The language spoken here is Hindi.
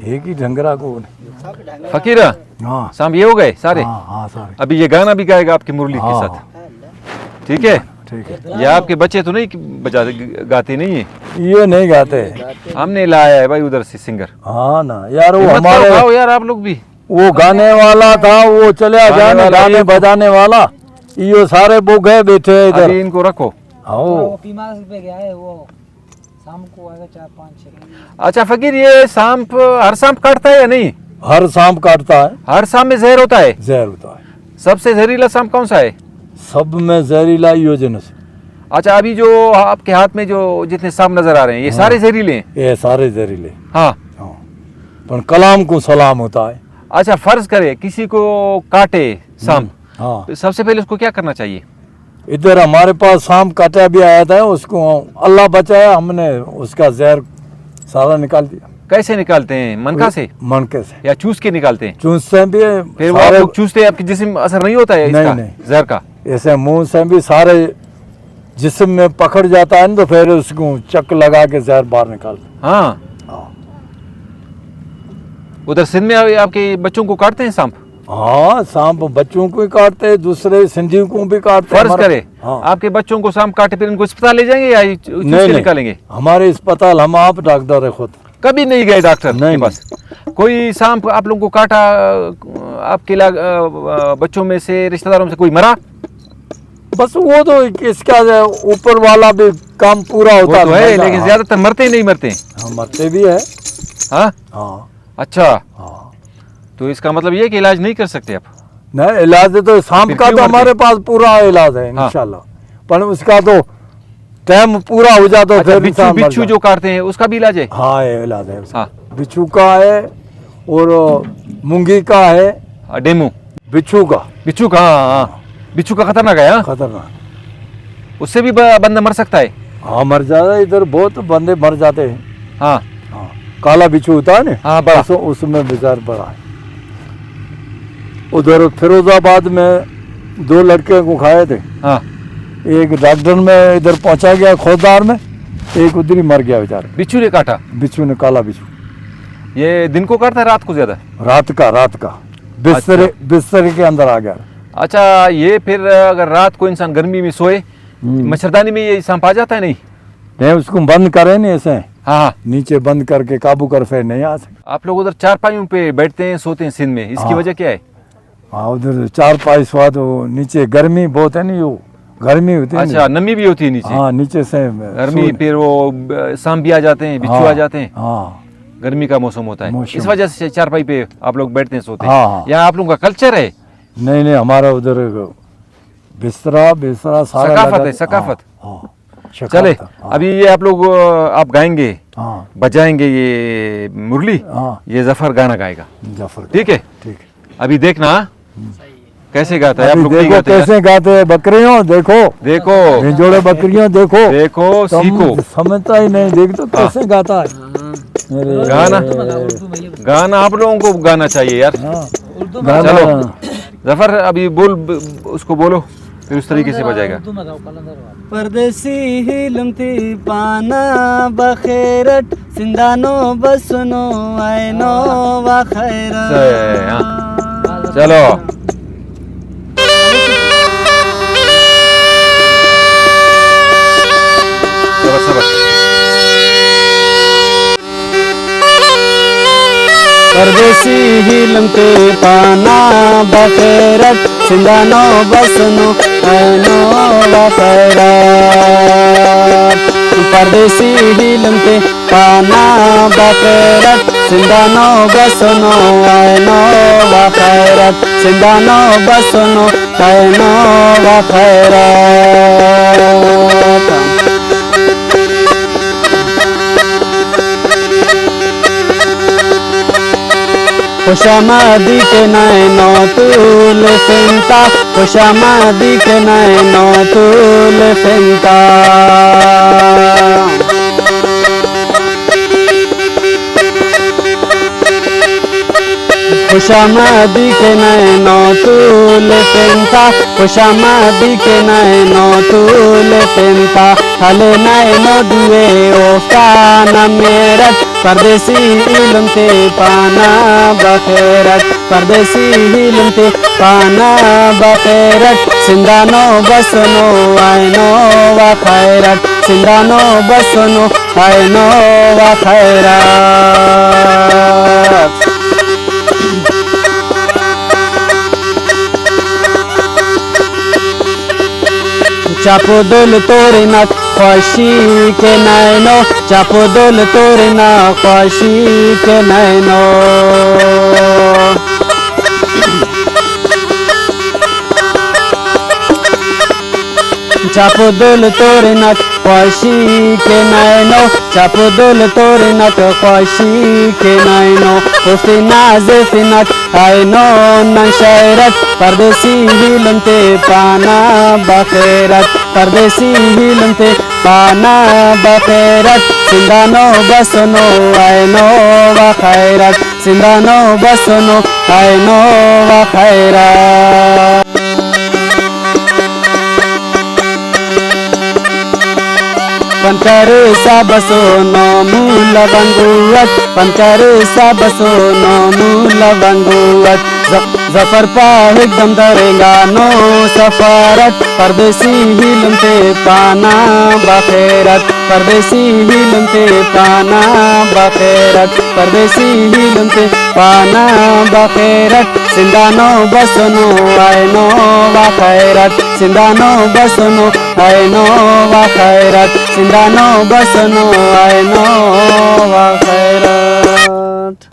एक ही ढंगरा को। फकीर हाँ शाम ये हो गए सारे। हाँ सारे। अभी ये गाना भी गाएगा आपकी मुरली के हाँ, साथ, ठीक है? ठीक है। ये आपके बच्चे तो नहीं बजाते गाते नहीं है? ये नहीं गाते। हमने लाया है भाई उधर से सिंगर। हाँ ना यार, वो हिम्मत हमारे करो, खाओ यार आप लोग भी। वो गाने वाला था, वो चले जाने वाला गाने ये- बजाने वाला, ये सारे वो गए बैठे हैं इधर। अभी इनको रखो। आओ वो बीमार पे गया है, वो शाम को आएगा 4-5-6। अच्छा फकीर, ये सांप हर सांप काटता है या नहीं? हर शाम काटता है, हर सांप में जहर होता है? जहर होता है। सबसे जहरीला सांप कौन सा है? सब में जहरीला योजनस। अच्छा अभी जो आपके हाथ में जो जितने सांप नजर आ रहे हैं ये सारे जहरीले हैं? ये सारे जहरीले। हाँ। हाँ, पर कलाम को सलाम होता है। अच्छा फर्ज करे किसी को काटे सांप, हाँ, तो सबसे पहले उसको क्या करना चाहिए? इधर हमारे पास सांप काटा भी आया था, उसको अल्लाह बचाया, हमने उसका जहर सारा निकाल दिया। कैसे निकालते हैं? मनका से मनके से, या चूस के निकालते हैं? चूस से भी फिर वो आप लोग चूसते हैं, आपके जिस्म असर नहीं होता है नहीं, इसका नहीं। जहर का? ऐसे मुंह से भी सारे जिस्म में पकड़ जाता है ना, तो फिर उसको चक लगा के जहर बाहर निकालते। हाँ। हाँ उधर सिंध में आपके बच्चों को काटते हैं सांप? हाँ, सांप बच्चों को ही काटते हैं, दूसरे सिंधियों को भी काटते हैं। फर्ज करे हाँ, आपके बच्चों को सांप काटे, फिर इनको अस्पताल ले जाएंगे या चूस नहीं, के नहीं। निकालेंगे? हमारे अस्पताल हम आप डॉक्टर है खुद। कभी नहीं गए डॉक्टर नहीं, के पास? कोई सांप आप लोगों को काटा आपके बच्चों में से, रिश्तेदारों में से कोई मरा? बस वो तो इसका ऊपर वाला भी काम पूरा वो होता तो है, लेकिन ज्यादातर मरते ही नहीं मरते। हाँ, मरते भी है। हाँ हाँ अच्छा, हाँ, तो इसका मतलब ये है कि इलाज नहीं कर सकते आप? नहीं इलाज तो सांप फिर का क्यों तो मरते? हमारे पास पूरा इलाज है हाँ। इंशाल्लाह, पर उसका तो टाइम पूरा हो जाता अच्छा, फिर बिच्छू इंसान मर बिच्छू जो काटते हैं उसका भी इलाज है? हाँ, ये इलाज है उसका। हाँ। बिच्छू का है और मूंगी का है। डेमू बिच्छू का बिच्छू का? हाँ, बिच्छू का खतरनाक है। हाँ? खतरनाक। उससे भी बंदा मर सकता है? हाँ, मर जाता है, इधर बहुत बंदे मर जाते हैं। हाँ हाँ, काला बिच्छू होता है ना, हाँ बड़ा। उसमें बेजार बड़ा है। उधर फिरोजाबाद में 2 लड़के को खाए थे, हाँ। एक डॉक्टर में इधर पहुंचा गया खोदार में, एक उधर ही मर गया बेचारा। बिच्छू ने काटा? बिच्छू ने, काला बिच्छू। ये दिन को काटता है रात को ज्यादा? रात का बिस्तर के अंदर आ गया। अच्छा, ये फिर अगर रात को इंसान गर्मी में सोए, मच्छरदानी में ये सांप आ जाता है? नहीं, नहीं उसको बंद करे नहीं ऐसे, हाँ हाँ। नीचे बंद करके काबू कर, फिर नहीं आ सकते। आप लोग उधर चारपाइयों पे बैठते हैं, सोते हैं सिंध में, इसकी हाँ। वजह क्या है? हाँ, उधर 4-5 स्वाद, नीचे गर्मी बहुत है नहीं, वो गर्मी होती है। अच्छा, नमी भी होती है नीचे? हाँ, नीचे से गर्मी, फिर वो सांप भी आ जाते हैं, बिच्छू आ जाते हैं। हाँ, गर्मी का मौसम होता है, मौसम। इस वजह से चारपाई पे आप लोग बैठते हैं, सोते हैं। हाँ। यहाँ आप लोगों का कल्चर है? नहीं नहीं, हमारा उधर बिस्तरा सारा सकाफत लगा- है, सकाफत। हाँ, सकाफत चले, है, हाँ, अभी ये आप लोग आप गाएंगे, हाँ बजाएंगे ये मुरली, हाँ, ये जफर गाना गाएगा, जफर। ठीक है? ठीक। अभी देखना कैसे गाता है। आप अभी लोग नहीं देखो गाते यार। कैसे गाते हैं बकरियों, देखो देखो जोड़े बकरियों, देखो देखो, तुम सीखो समझता ही नहीं, देख तो कैसे गाता है। मेरे- गाना। उर्दू में ये गाना आप लोगों को गाना चाहिए यार। हाँ, उर्दू में गाना। चलो जफर, अभी बोल, उसको बोलो, फिर उस तरीके से बजाएगा। उर्दू में गाओ, कलंदर वाला। परदेसी हिलमती पाना बखेरट सिंदानो बसनो आयनो वखैरट। हाँ। चलो सबर सबर। परदेसी हिलमती पाना बखेरट सिंदानो बसनो आयनो वखैरट। परदेसी हिलमती पाना बखेरट सिंदानो बसनो आयनो वखैरट सिंदानो बसनो आयनो वखैरट। खुशामदी के नैनो तूल फिंता, खुशामदी के नैनो तूल फिंता। खुशामदी के नैनो तूल फिंता, खुशामदी के नैनो तूल फिंता। हले नैनो दुए ओ कान मेरठ परदेसी इल्म ते पाना बखैरत परदेसी इल्म ते पाना बखैरत सिंधानो बसनो आयनो व खैरत सिंधानो बसनो आयनो व खैरत चापुदुल तोरना ख्वाशी के नैनो चापुदुल तोरना ख्वाशी के नैनो चापुदुल तोरना ख्वाशी के नैनो चापुदुल तोरना ख्वाशी के नैनो उसी नाज़िफिनत आयनो नशरत परदेसी हिलम ते पाना बखैरत परदेसी हिलम ते पाना बखैरत सिंधानो बसनो आयनो व खैरत सिंधानो बसनो आयनो व खैरत पंचर सबसो नो मूल बंगुवत पंचर सबसो नो मूल बंगुवत जफर पा एकदम दरेगा नो सफारत परदेसी हिलम ते पाना बखैरत परदेसी हिलम ते पाना बखैरत परदेसी हिलम ते पाना बखैरत सिंधानो बसनो आयनो व खैरत सिंधानो बसनो आयनो व खैरत सिंधानो बसनो आयनो व खैरत।